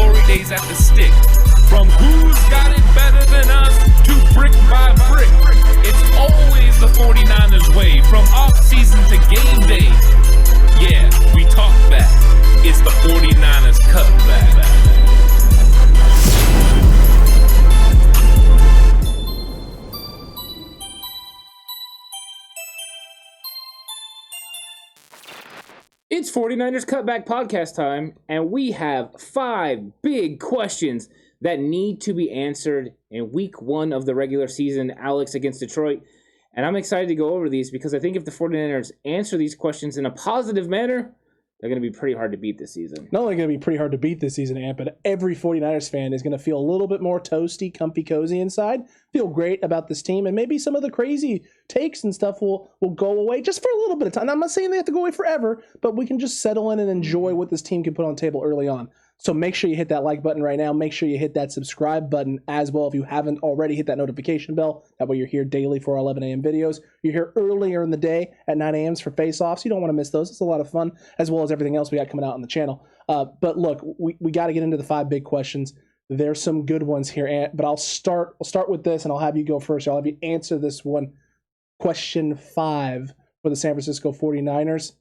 glory days at the stick. From who's got it better than us to brick by brick. It's always the 49ers way, from off-season to game day. Yeah, we talk back. It's the 49ers Cutback. It's 49ers Cutback Podcast time, and we have 5 big questions that need to be answered in week 1 of the regular season, Alex, against Detroit. And I'm excited to go over these because I think if the 49ers answer these questions in a positive manner, they're going to be pretty hard to beat this season. Not only going to be pretty hard to beat this season, Ant, but every 49ers fan is going to feel a little bit more toasty, comfy, cozy inside, feel great about this team, and maybe some of the crazy takes and stuff will go away just for a little bit of time. I'm not saying they have to go away forever, but we can just settle in and enjoy what this team can put on the table early on. So make sure you hit that like button right now. Make sure you hit that subscribe button as well if you haven't already. Hit that notification bell. That way you're here daily for our 11 a.m. videos. You're here earlier in the day at 9 a.m. for face-offs. You don't want to miss those. It's a lot of fun, as well as everything else we got coming out on the channel. But look, we got to get into the 5 big questions. There's some good ones here, Ant, but I'll start with this, and I'll have you go first. I'll have you answer this one. Question 5 for the San Francisco 49ers.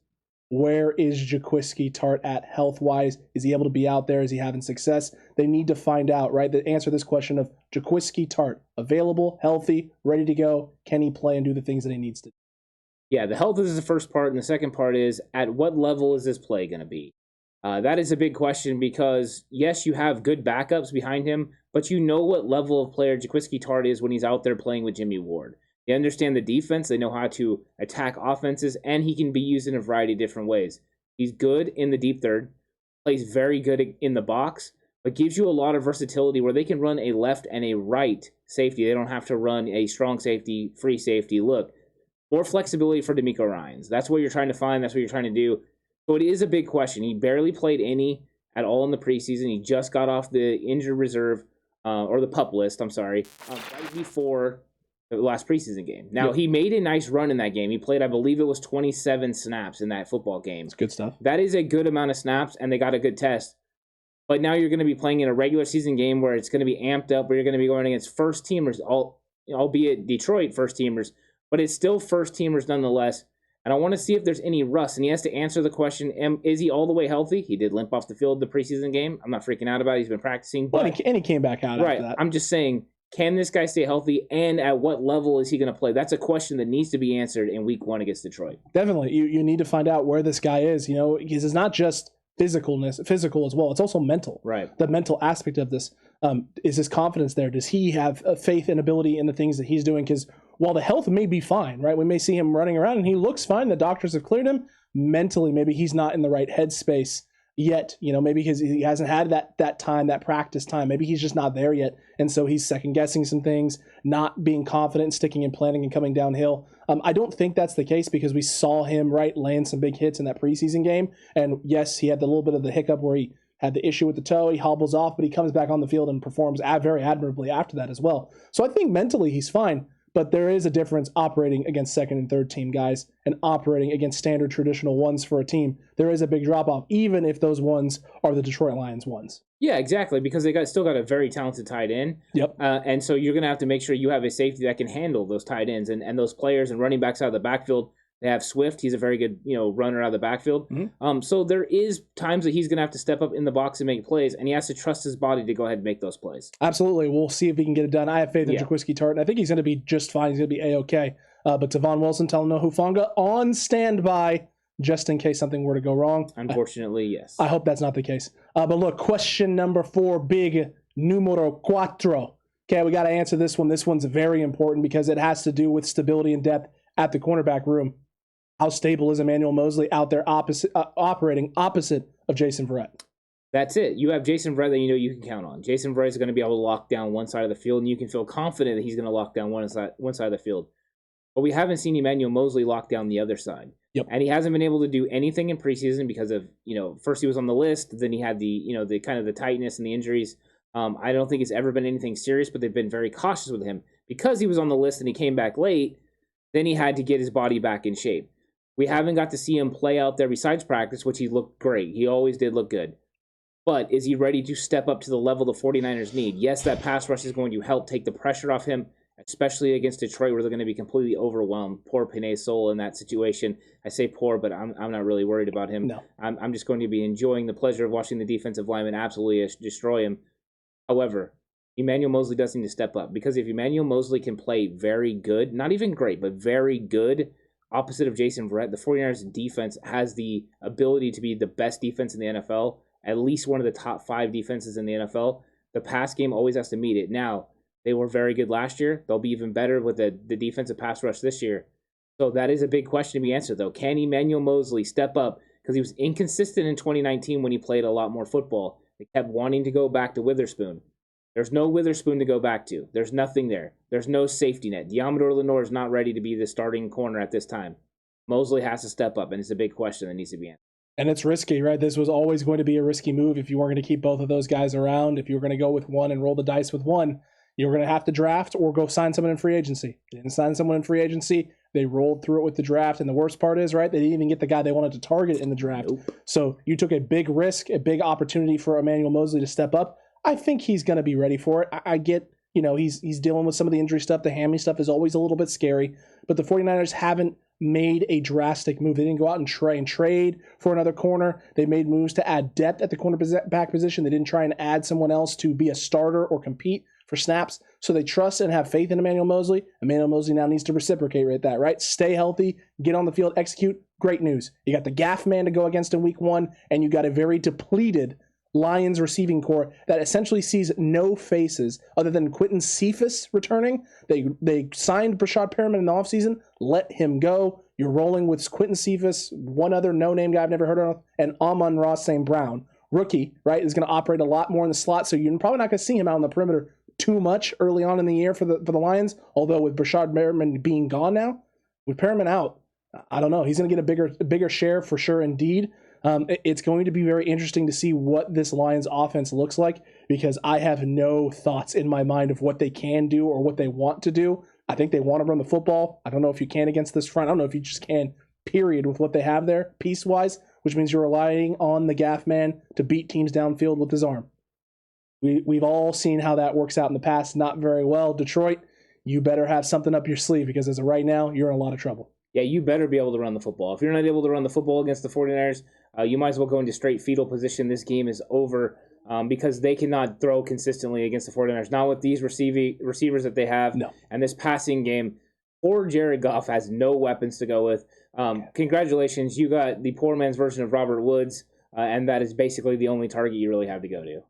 Where is Jaquiski Tartt at health-wise? Is he able to be out there? Is he having success? They need to find out, right? The answer to this question of Jaquiski Tartt, available, healthy, ready to go. Can he play and do the things that he needs to do? Yeah, the health is the first part, and the second part is, at what level is this play going to be? That is a big question because, yes, you have good backups behind him, but you know what level of player Jaquiski Tartt is when he's out there playing with Jimmy Ward. They understand the defense, they know how to attack offenses, and he can be used in a variety of different ways. He's good in the deep third, plays very good in the box, but gives you a lot of versatility where they can run a left and a right safety. They don't have to run a strong safety, free safety look. More flexibility for D'Amico Ryans. That's what you're trying to find. That's what you're trying to do. So it is a big question. He barely played any at all in the preseason. He just got off the injured reserve, or the PUP list, right before the last preseason game. Now, He made a nice run in that game. He played, I believe it was 27 snaps in that football game. It's good stuff. That is a good amount of snaps, and they got a good test. But now you're going to be playing in a regular season game where it's going to be amped up, where you're going to be going against first-teamers, albeit Detroit first-teamers, but it's still first-teamers nonetheless. And I want to see if there's any rust. And he has to answer the question, is he all the way healthy? He did limp off the field the preseason game. I'm not freaking out about it. He's been practicing. But, and he came back out after that. I'm just saying, can this guy stay healthy, and at what level is he going to play? That's a question that needs to be answered in week 1 against Detroit. Definitely. You need to find out where this guy is, because it's not just physical as well. It's also mental. Right. The mental aspect of this. Is his confidence there? Does he have a faith and ability in the things that he's doing? Because while the health may be fine, right? We may see him running around and he looks fine. The doctors have cleared him. Mentally, maybe he's not in the right headspace yet, maybe because he hasn't had that time, that practice time. Maybe he's just not there yet. And so he's second guessing some things, not being confident, sticking and planning and coming downhill. I don't think that's the case because we saw him, land some big hits in that preseason game. And yes, he had the little bit of the hiccup where he had the issue with the toe. He hobbles off, but he comes back on the field and performs very admirably after that as well. So I think mentally he's fine. But there is a difference operating against second and third team guys and operating against standard traditional ones for a team. There is a big drop-off, even if those ones are the Detroit Lions ones. Yeah, exactly, because they still got a very talented tight end. Yep. And so you're going to have to make sure you have a safety that can handle those tight ends and those players and running backs out of the backfield. They have Swift. He's a very good, runner out of the backfield. Mm-hmm. So there is times that he's going to have to step up in the box and make plays, and he has to trust his body to go ahead and make those plays. Absolutely. We'll see if he can get it done. I have faith in Jaquiski Tartt, and I think he's going to be just fine. He's going to be A-OK. But Tavon Wilson, telling no Hufanga on standby, just in case something were to go wrong. Unfortunately, yes. I hope that's not the case. But look, question number 4, big numero cuatro. Okay, we got to answer this one. This one's very important because it has to do with stability and depth at the cornerback room. How stable is Emmanuel Mosley out there operating opposite of Jason Verrett? That's it. You have Jason Verrett that you can count on. Jason Verrett is going to be able to lock down one side of the field, and you can feel confident that he's going to lock down one side of the field. But we haven't seen Emmanuel Mosley lock down the other side. Yep. And he hasn't been able to do anything in preseason because of, first he was on the list, then he had the kind of the tightness and the injuries. I don't think it's ever been anything serious, but they've been very cautious with him. Because he was on the list and he came back late, then he had to get his body back in shape. We haven't got to see him play out there besides practice, which he looked great. He always did look good. But is he ready to step up to the level the 49ers need? Yes, that pass rush is going to help take the pressure off him, especially against Detroit, where they're going to be completely overwhelmed. Poor Penei Sewell in that situation. I say poor, but I'm not really worried about him. No. I'm just going to be enjoying the pleasure of watching the defensive lineman absolutely destroy him. However, Emmanuel Mosley does need to step up, because if Emmanuel Mosley can play very good, not even great, but very good, opposite of Jason Verrett, the 49ers defense has the ability to be the best defense in the NFL, at least one of the top 5 defenses in the NFL. The pass game always has to meet it. Now, they were very good last year. They'll be even better with the defensive pass rush this year. So that is a big question to be answered, though. Can Emmanuel Mosley step up? Because he was inconsistent in 2019 when he played a lot more football. They kept wanting to go back to Witherspoon. There's no Witherspoon to go back to. There's nothing there. There's no safety net. Diamador Lenore is not ready to be the starting corner at this time. Mosley has to step up, and it's a big question that needs to be answered. And it's risky, right? This was always going to be a risky move if you weren't going to keep both of those guys around. If you were going to go with one and roll the dice with one, you were going to have to draft or go sign someone in free agency. They didn't sign someone in free agency. They rolled through it with the draft. And the worst part is, right, they didn't even get the guy they wanted to target in the draft. Nope. So you took a big risk, a big opportunity for Emmanuel Mosley to step up. I think he's going to be ready for it. I get, he's dealing with some of the injury stuff. The hammy stuff is always a little bit scary. But the 49ers haven't made a drastic move. They didn't go out and try and trade for another corner. They made moves to add depth at the cornerback position. They didn't try and add someone else to be a starter or compete for snaps. So they trust and have faith in Emmanuel Mosley. Emmanuel Mosley now needs to reciprocate right that, right? Stay healthy, get on the field, execute. Great news. You got the gaff man to go against in week 1, and you got a very depleted Lions receiving core that essentially sees no faces other than Quentin Cephas returning. They signed Brashad Perriman in the offseason, let him go. You're rolling with Quentin Cephas, one other no-name guy I've never heard of, and Amon-Ra St. Brown. Rookie, right, is going to operate a lot more in the slot, so you're probably not going to see him out on the perimeter too much early on in the year for the Lions, although with Brashad Perriman being gone now, with Perriman out, I don't know. He's going to get a bigger share for sure indeed. It's going to be very interesting to see what this Lions offense looks like, because I have no thoughts in my mind of what they can do or what they want to do. I think they want to run the football. I don't know if you can against this front. I don't know if you just can, period, with what they have there piece-wise, which means you're relying on the gaff man to beat teams downfield with his arm. We've all seen how that works out in the past, not very well. Detroit, you better have something up your sleeve, because as of right now, you're in a lot of trouble. Yeah, you better be able to run the football. If you're not able to run the football against the 49ers, you might as well go into straight fetal position. This game is over because they cannot throw consistently against the 49ers. Not with these receivers that they have. No. And this passing game, poor Jared Goff has no weapons to go with. Congratulations, you got the poor man's version of Robert Woods, and that is basically the only target you really have to go to.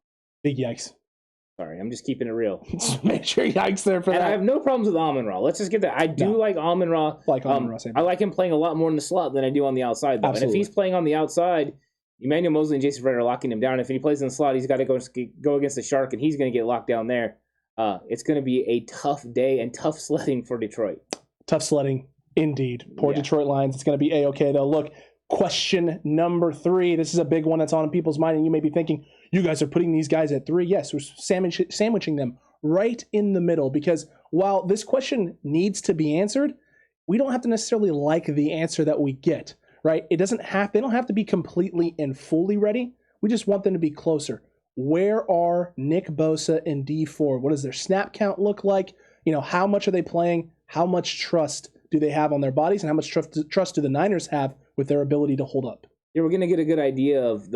Big yikes. Sorry, I'm just keeping it real. Make sure yikes there for and that. I have no problems with Amon-Ra. Let's just get that. I do like Amon-Ra. I like him playing a lot more in the slot than I do on the outside, though. Absolutely. And if he's playing on the outside, Emmanuel Mosley and Jason Verrett are locking him down. If he plays in the slot, he's got to go against the Shark, and he's going to get locked down there. It's going to be a tough day and tough sledding for Detroit. Tough sledding, indeed. Poor Detroit Lions. It's going to be A-okay, though. Look, question number 3. This is a big one that's on people's mind, and you may be thinking, you guys are putting these guys at 3. Yes, we're sandwiching them right in the middle, because while this question needs to be answered, we don't have to necessarily like the answer that we get, right? They don't have to be completely and fully ready. We just want them to be closer. Where are Nick Bosa and Dee Ford? What does their snap count look like? How much are they playing? How much trust do they have on their bodies, and how much trust do the Niners have with their ability to hold up? Yeah, we're going to get a good idea of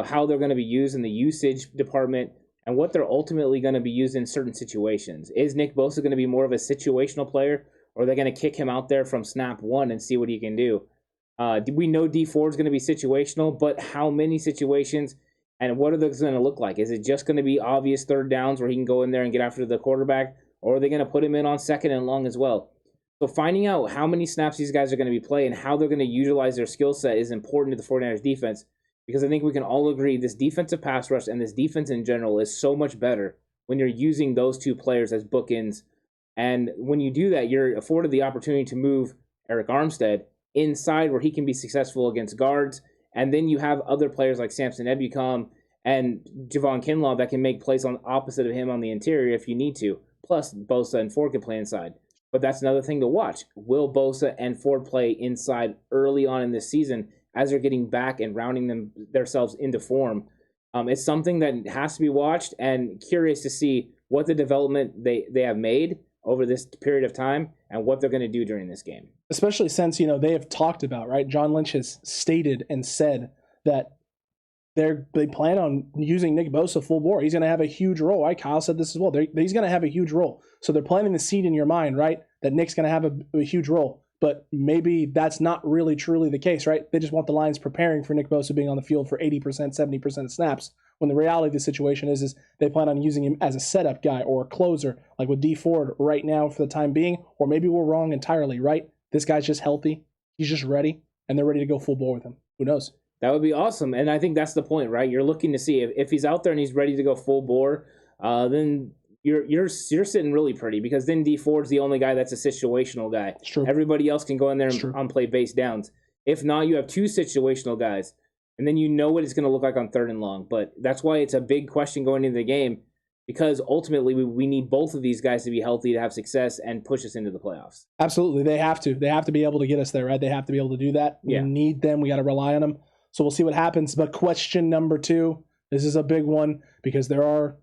how they're going to be used in the usage department and what they're ultimately going to be used in certain situations. Is Nick Bosa going to be more of a situational player, or are they going to kick him out there from snap 1 and see what he can do? We know Dee Ford's going to be situational, but how many situations, and what are those going to look like? Is it just going to be obvious third downs where he can go in there and get after the quarterback, or are they going to put him in on second and long as well? So finding out how many snaps these guys are going to be playing, how they're going to utilize their skill set is important to the 49ers defense, because I think we can all agree this defensive pass rush and this defense in general is so much better when you're using those two players as bookends. And when you do that, you're afforded the opportunity to move Eric Armstead inside where he can be successful against guards. And then you have other players like Samson Ebukam and Javon Kinlaw that can make plays on opposite of him on the interior if you need to. Plus, Bosa and Ford can play inside. But that's another thing to watch. Will Bosa and Ford play inside early on in this season as they're getting back and rounding themselves into form? It's something that has to be watched, and curious to see what the development they have made over this period of time and what they're going to do during this game. Especially since, they have talked about, right? John Lynch has stated and said that they plan on using Nick Bosa full bore. He's going to have a huge role, right? Kyle said this as well. He's going to have a huge role. So they're planting the seed in your mind, right? That Nick's going to have a huge role. But maybe that's not really truly the case, right? They just want the Lions preparing for Nick Bosa being on the field for 80%, 70% of snaps. When the reality of the situation is they plan on using him as a setup guy or a closer, like with D Ford right now for the time being. Or maybe we're wrong entirely, right? This guy's just healthy. He's just ready, and they're ready to go full bore with him. Who knows? That would be awesome. And I think that's the point, right? You're looking to see if he's out there and he's ready to go full bore, then you're sitting really pretty, because then D Ford's the only guy that's a situational guy. It's true. Everybody else can go in there and play base downs. If not, you have two situational guys, and then you know what it's going to look like on 3rd and long. But that's why it's a big question going into the game, because ultimately we need both of these guys to be healthy to have success and push us into the playoffs. Absolutely. They have to. They have to be able to get us there, right? They have to be able to do that. We need them. We got to rely on them. So we'll see what happens. But question number 2, this is a big one because there are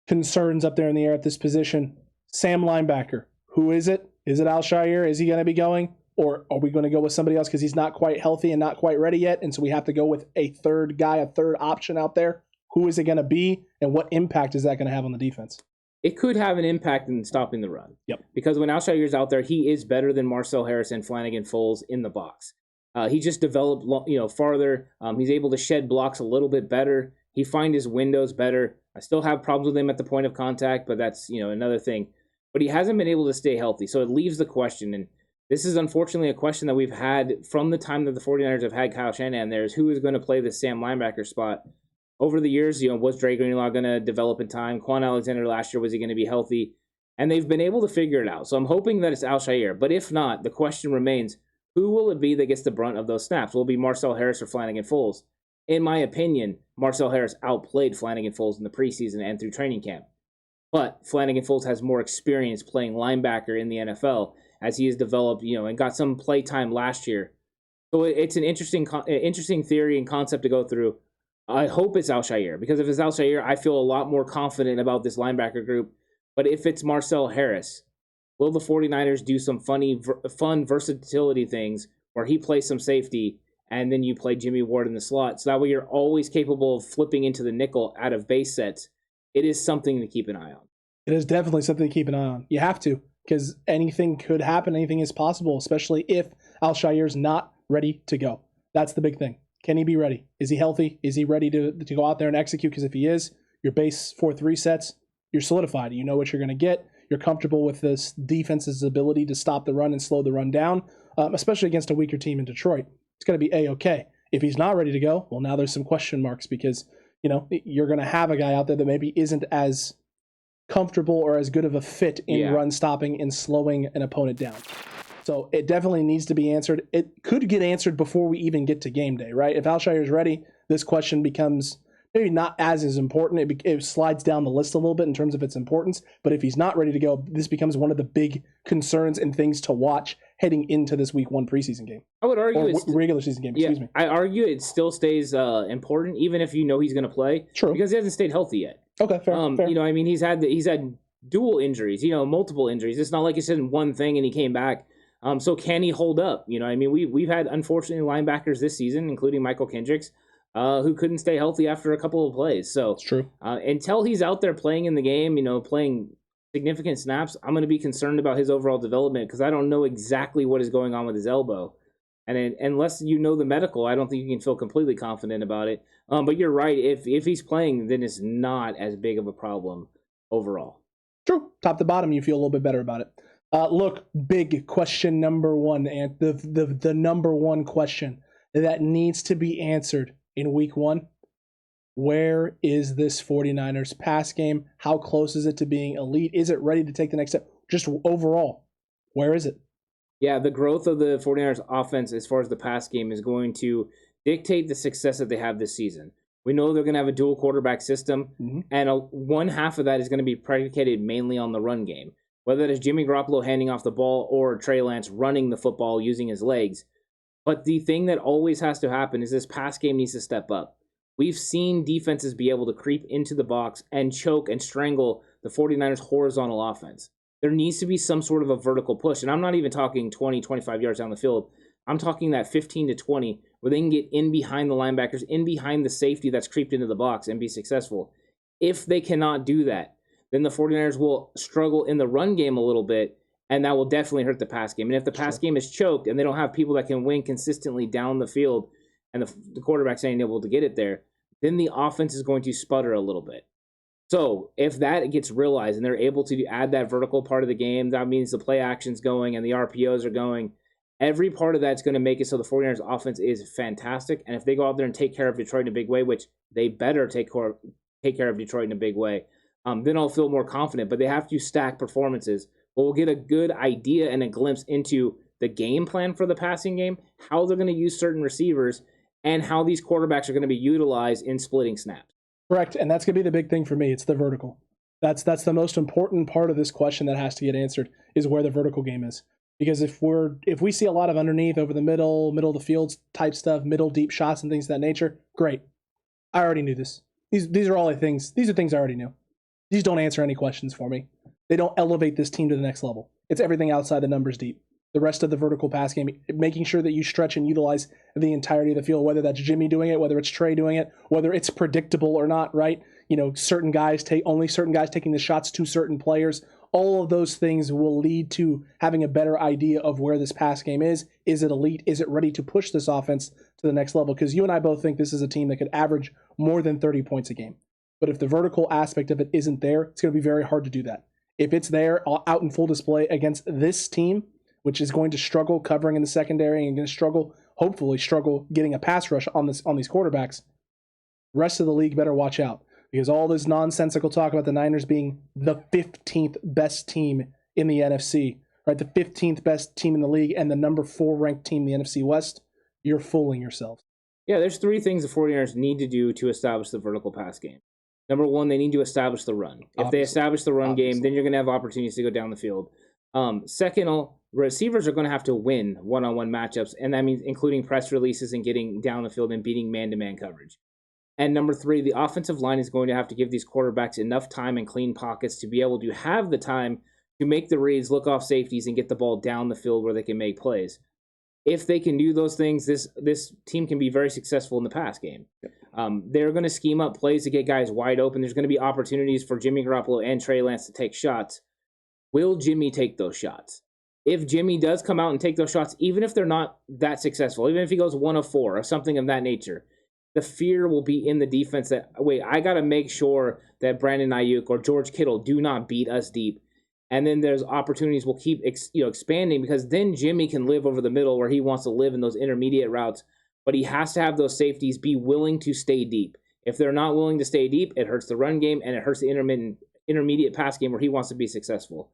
concerns up there in the air at this position. Sam linebacker. Who is it? Is it Al-Shaair? Is he going to be going? Or are we going to go with somebody else because he's not quite healthy and not quite ready yet? And so we have to go with a third guy, a third option out there. Who is it going to be? And what impact is that going to have on the defense? It could have an impact in stopping the run. Yep. Because when Al-Shaair's out there, he is better than Marcel Harris and Flannigan-Fowles in the box. He just developed, farther. He's able to shed blocks a little bit better. He finds his windows better. I still have problems with him at the point of contact, but that's, another thing. But he hasn't been able to stay healthy. So it leaves the question, and this is unfortunately a question that we've had from the time that the 49ers have had Kyle Shanahan there, is who is going to play the Sam linebacker spot. Over the years, was Dre Greenlaw going to develop in time? Quan Alexander last year, was he going to be healthy? And they've been able to figure it out. So I'm hoping that it's Al-Shaair. But if not, the question remains, who will it be that gets the brunt of those snaps? Will it be Marcel Harris or Flannigan-Fowles? In my opinion, Marcel Harris outplayed Flannigan-Fowles in the preseason and through training camp. But Flannigan-Fowles has more experience playing linebacker in the NFL, as he has developed, and got some play time last year. So it's an interesting theory and concept to go through. I hope it's Al-Shaair, because if it's Al-Shaair, I feel a lot more confident about this linebacker group. But if it's Marcel Harris, will the 49ers do some fun versatility things where he plays some safety and then you play Jimmy Ward in the slot? So that way you're always capable of flipping into the nickel out of base sets. It is something to keep an eye on. It is definitely something to keep an eye on. You have to, because anything could happen. Anything is possible, especially if Al-Shaair's not ready to go. That's the big thing. Can he be ready? Is he healthy? Is he ready to go out there and execute? Because if he is, your base 4-3 sets, you're solidified. You know what you're going to get. You're comfortable with this defense's ability to stop the run and slow the run down, especially against a weaker team in Detroit. It's going to be A-okay. If he's not ready to go, well, now there's some question marks, because you're going to have a guy out there that maybe isn't as comfortable or as good of a fit in run stopping and slowing an opponent down. So it definitely needs to be answered. It could get answered before we even get to game day, right? If Al-Shaair is ready, this question becomes maybe not as important. It slides down the list a little bit in terms of its importance. But if he's not ready to go, this becomes one of the big concerns and things to watch heading into this Week 1 preseason game. I would argue regular season game. Excuse me. I argue it still stays important, even if he's going to play. True. Because he hasn't stayed healthy yet. Okay, fair. He's had dual injuries. Multiple injuries. It's not like he's in one thing and he came back. So can he hold up? We've had, unfortunately, linebackers this season, including Michael Kendricks, who couldn't stay healthy after a couple of plays. So it's true. Until he's out there playing in the game, playing significant snaps, I'm going to be concerned about his overall development, because I don't know exactly what is going on with his elbow. And unless you know the medical, I don't think you can feel completely confident about it. But you're right. If he's playing, then it's not as big of a problem overall. True. Top to bottom, you feel a little bit better about it. Look, big question number 1, and the number 1 question that needs to be answered in Week 1. Where is this 49ers pass game? How close is it to being elite? Is it ready to take the next step? Just overall, where is it? Yeah, the growth of the 49ers offense as far as the pass game is going to dictate the success that they have this season. We know they're going to have a dual quarterback system, and one half of that is going to be predicated mainly on the run game. Whether it is Jimmy Garoppolo handing off the ball or Trey Lance running the football using his legs. But the thing that always has to happen is this pass game needs to step up. We've seen defenses be able to creep into the box and choke and strangle the 49ers' horizontal offense. There needs to be some sort of a vertical push. And I'm not even talking 20, 25 yards down the field. I'm talking that 15 to 20 where they can get in behind the linebackers, in behind the safety that's creeped into the box and be successful. If they cannot do that, then the 49ers will struggle in the run game a little bit, and that will definitely hurt the pass game. And if the pass game is choked and they don't have people that can win consistently down the field and the quarterback's ain't able to get it there, then the offense is going to sputter a little bit. So if that gets realized and they're able to add that vertical part of the game, that means the play action's going and the RPOs are going. Every part of that's going to make it so the 49ers offense is fantastic. And if they go out there and take care of Detroit in a big way, which they better take care of Detroit in a big way, then I'll feel more confident. But they have to stack performances. But we'll get a good idea and a glimpse into the game plan for the passing game, how they're going to use certain receivers, and how these quarterbacks are going to be utilized in splitting snaps. Correct, and that's going to be the big thing for me. It's the vertical. That's the most important part of this question that has to get answered, is where the vertical game is. Because if we see a lot of underneath, over the middle of the field type stuff, middle deep shots and things of that nature, great. I already knew this. These are things I already knew. These don't answer any questions for me. They don't elevate this team to the next level. It's everything outside the numbers deep. The rest of the vertical pass game, making sure that you stretch and utilize the entirety of the field, whether that's Jimmy doing it, whether it's Trey doing it, whether it's predictable or not, right? Certain guys taking the shots to certain players. All of those things will lead to having a better idea of where this pass game is. Is it elite? Is it ready to push this offense to the next level? Because you and I both think this is a team that could average more than 30 points a game. But if the vertical aspect of it isn't there, it's going to be very hard to do that. If it's there out in full display against this team, which is going to struggle covering in the secondary and going to hopefully struggle getting a pass rush on these quarterbacks, the rest of the league better watch out. Because all this nonsensical talk about the Niners being the 15th best team in the NFC, right? The 15th best team in the league and the number 4 ranked team in the NFC West, you're fooling yourself. Yeah, there's 3 things the 49ers need to do to establish the vertical pass game. Number 1, they need to establish the run. If they establish the run game, then you're going to have opportunities to go down the field. Second, receivers are going to have to win one-on-one matchups, and that means including press releases and getting down the field and beating man-to-man coverage. And number 3, the offensive line is going to have to give these quarterbacks enough time and clean pockets to be able to have the time to make the reads, look off safeties, and get the ball down the field where they can make plays. If they can do those things, this team can be very successful in the pass game. They're going to scheme up plays to get guys wide open. There's going to be opportunities for Jimmy Garoppolo and Trey Lance to take shots. Will Jimmy take those shots? If Jimmy does come out and take those shots, even if they're not that successful, even if he goes 1 of 4 or something of that nature, the fear will be in the defense that, wait, I got to make sure that Brandon Ayuk or George Kittle do not beat us deep. And then there's opportunities will keep expanding, because then Jimmy can live over the middle where he wants to live in those intermediate routes. But he has to have those safeties be willing to stay deep. If they're not willing to stay deep, it hurts the run game and it hurts the intermediate pass game where he wants to be successful.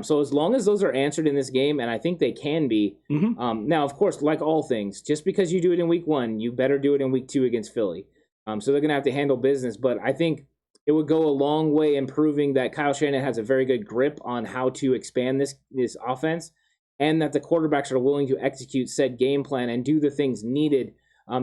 So as long as those are answered in this game, and I think they can be, now, of course, like all things, just because you do it in week 1, you better do it in week 2 against Philly. So they're going to have to handle business. But I think it would go a long way in proving that Kyle Shanahan has a very good grip on how to expand this offense, and that the quarterbacks are willing to execute said game plan and do the things needed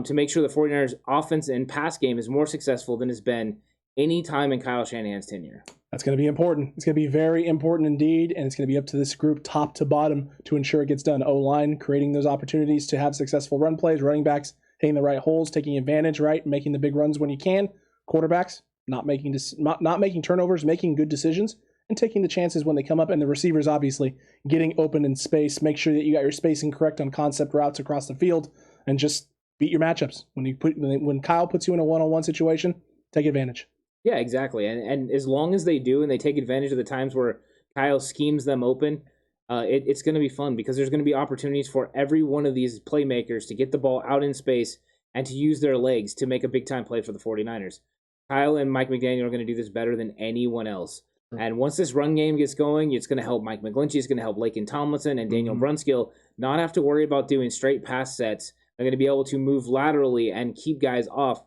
to make sure the 49ers offense and pass game is more successful than it's been any time in Kyle Shanahan's tenure. That's going to be important. It's going to be very important indeed, and it's going to be up to this group top to bottom to ensure it gets done. O-line, creating those opportunities to have successful run plays, running backs hitting the right holes, taking advantage, right, making the big runs when you can. Quarterbacks, not making turnovers, making good decisions, and taking the chances when they come up. And the receivers, obviously, getting open in space. Make sure that you got your spacing correct on concept routes across the field, and just beat your matchups. When Kyle puts you in a one-on-one situation, take advantage. Yeah, exactly. And as long as they do and they take advantage of the times where Kyle schemes them open, it's going to be fun, because there's going to be opportunities for every one of these playmakers to get the ball out in space and to use their legs to make a big-time play for the 49ers. Kyle and Mike McDaniel are going to do this better than anyone else. And once this run game gets going, it's going to help Mike McGlinchey, it's going to help Laken Tomlinson and Daniel Brunskill not have to worry about doing straight pass sets. They're going to be able to move laterally and keep guys off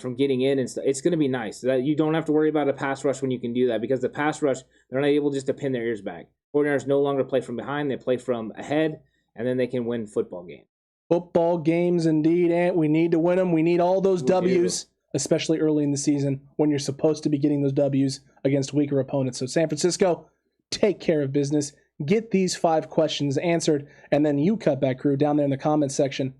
from getting in, and it's going to be nice that you don't have to worry about a pass rush when you can do that, because the pass rush, they're not able just to pin their ears back. 49ers no longer play from behind, they play from ahead, and then they can win football games. Football games indeed, and we need to win them. We need all those W's. especially early in the season when you're supposed to be getting those W's against weaker opponents. So San Francisco, take care of business. Get these 5 questions answered, and then you, Cutback Crew, down there in the comments section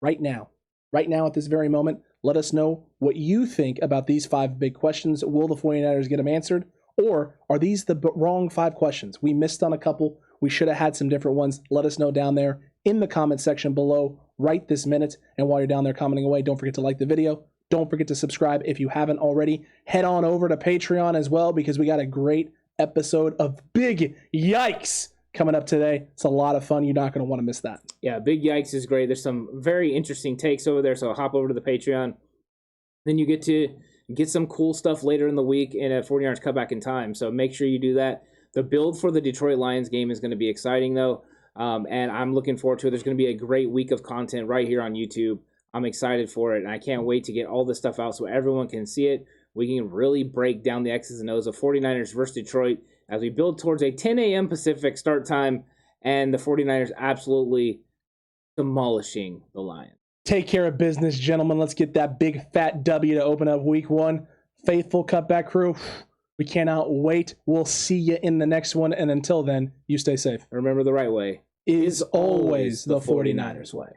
right now at this very moment, let us know what you think about these 5 big questions. Will the 49ers get them answered, or are these the wrong 5 questions? We missed on a couple. We should have had some different ones. Let us know down there in the comment section below right this minute. And while you're down there commenting away, don't forget to like the video. Don't forget to subscribe if you haven't already. Head on over to Patreon as well, because we got a great episode of Big Yikes coming up today. It's a lot of fun. You're not going to want to miss that. Yeah, Big Yikes is great. There's some very interesting takes over there, so hop over to the Patreon. Then you get to get some cool stuff later in the week in a 49ers Cutback in Time, so make sure you do that. The build for the Detroit Lions game is going to be exciting, though, and I'm looking forward to it. There's going to be a great week of content right here on YouTube. I'm excited for it, and I can't wait to get all this stuff out so everyone can see it. We can really break down the X's and O's of 49ers versus Detroit as we build towards a 10 a.m. Pacific start time, and the 49ers absolutely demolishing the Lions. Take care of business, gentlemen. Let's get that big fat W to open up week 1. Faithful Cutback Crew, we cannot wait. We'll see you in the next one, and until then, you stay safe. Remember, the right way is always the 49ers way.